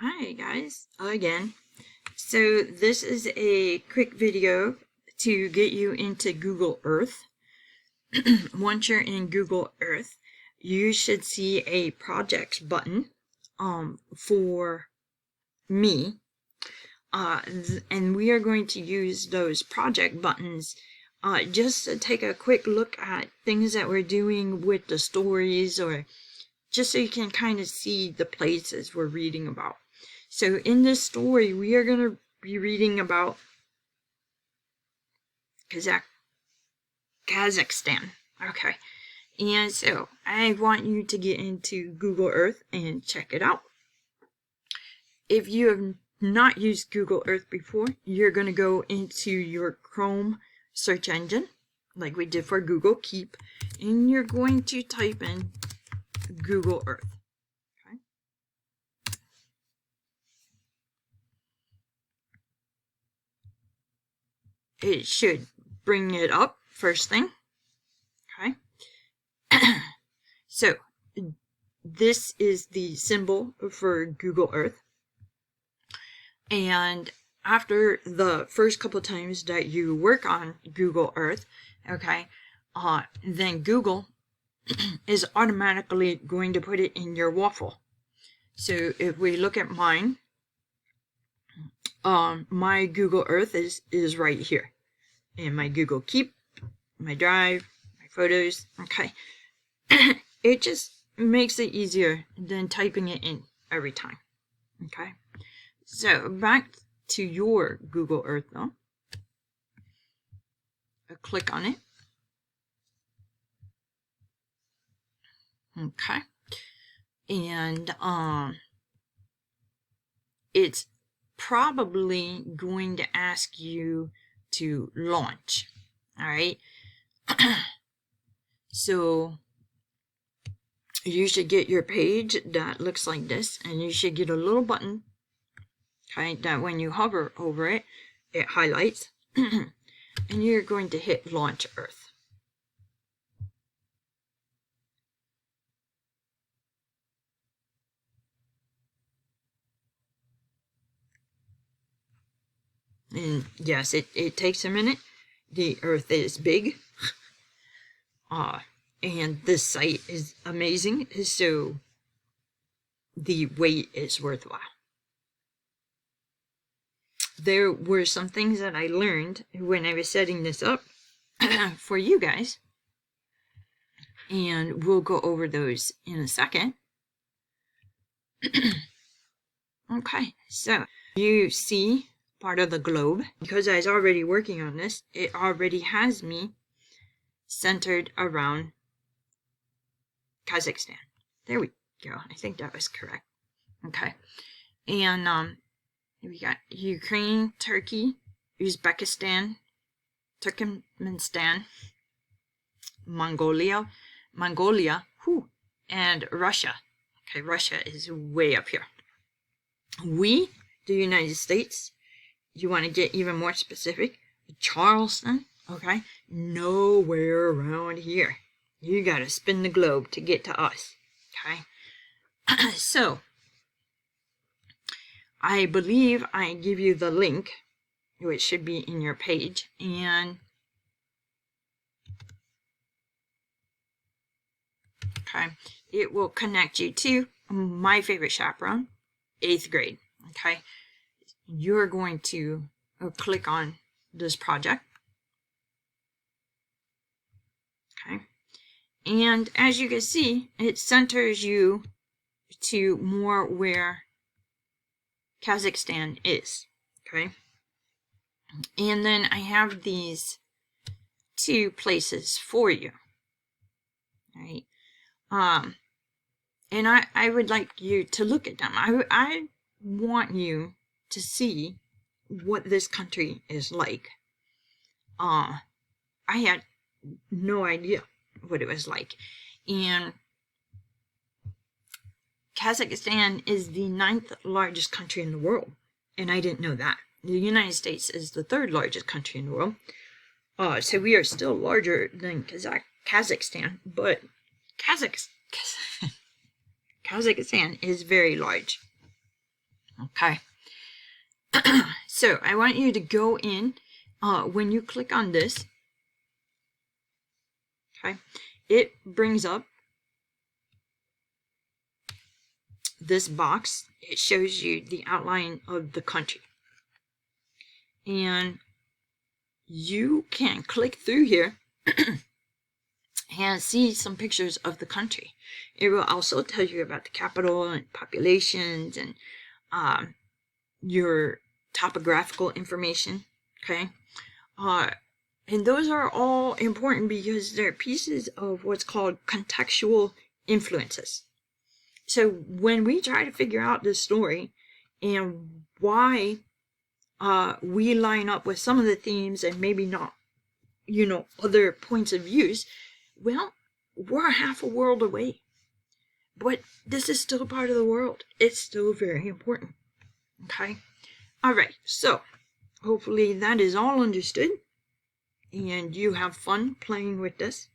Hi guys, again. So this is a quick video to get you into Google Earth. Once you're in Google Earth, you should see a projects button for me. And we are going to use those project buttons just to take a quick look at things that we're doing with the stories, or just so you can kind of see the places we're reading about. So in this story, we are going to be reading about Kazakhstan. Okay. And so I want you to get into Google Earth and check it out. If you have not used Google Earth before, you're going to go into your Chrome search engine, like we did for Google Keep, and you're going to type in Google Earth. It should bring it up first thing. Okay. So this is the symbol for Google Earth. And after the first couple times that you work on Google Earth, okay, then Google is automatically going to put it in your waffle. So if we look at mine, my Google Earth is right here, and my Google Keep, my Drive, my photos. Okay. It just makes it easier than typing it in every time. Okay. So back to your Google Earth though. Click on it. Okay. And it's probably going to ask you to launch. All right. So you should get your page that looks like this, and you should get a little button, okay, that when you hover over it, it highlights, and you're going to hit Launch Earth. And yes, it takes a minute. The Earth is big. And this site is amazing, so the wait is worthwhile. There were some things that I learned when I was setting this up for you guys, and we'll go over those in a second. Okay, so you see part of the globe. Because I was already working on this, it already has me centered around Kazakhstan. There we go. I think that was correct. Okay. And we got Ukraine, Turkey, Uzbekistan, Turkmenistan, Mongolia, and Russia. Okay, Russia is way up here. We, the United States, you want to get even more specific, Charleston, okay, nowhere around here. You got to spin the globe to get to us, okay? So, I believe I give you the link, which should be in your page, and okay, it will connect you to my favorite chaperone, 8th grade, okay? You're going to click on this project, okay? And as you can see, it centers you to more where Kazakhstan is, okay? And then I have these 2 places for you, right? And I would like you to look at them. I want you to see what this country is like. I had no idea what it was like. And Kazakhstan is the 9th largest country in the world, and I didn't know that. The United States is the 3rd largest country in the world. So we are still larger than Kazakhstan, but Kazakhstan is very large. Okay. So I want you to go in, when you click on this, okay, it brings up this box. It shows you the outline of the country. And you can click through here and see some pictures of the country. It will also tell you about the capital and populations and your topographical information, okay? And those are all important because they're pieces of what's called contextual influences. So when we try to figure out this story and why we line up with some of the themes and maybe not, other points of views, well, we're half a world away. But this is still part of the world. It's still very important. Okay? All right. So hopefully that is all understood and you have fun playing with this.